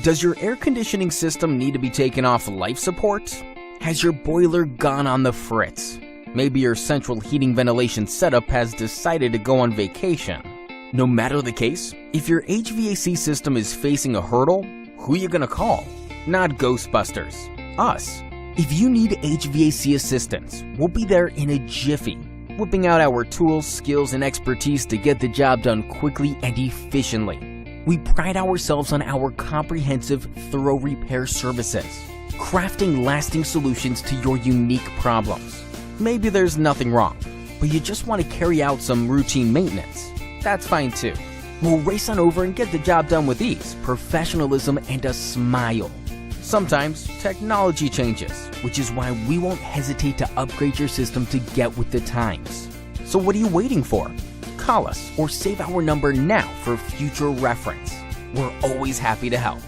Does your air conditioning system need to be taken off life support? Has your boiler gone on the fritz? Maybe your central heating ventilation setup has decided to go on vacation. No matter the case, if your HVAC system is facing a hurdle, who you gonna call? Not Ghostbusters, us. If you need HVAC assistance, we'll be there in a jiffy, whipping out our tools, skills, and expertise to get the job done quickly and efficiently. We pride ourselves on our comprehensive, thorough repair services, crafting lasting solutions to your unique problems. Maybe there's nothing wrong, but you just want to carry out some routine maintenance. That's fine too. We'll race on over and get the job done with ease, professionalism, and a smile. Sometimes technology changes, which is why we won't hesitate to upgrade your system to get with the times. So what are you waiting for? Call us or save our number now for future reference. We're always happy to help.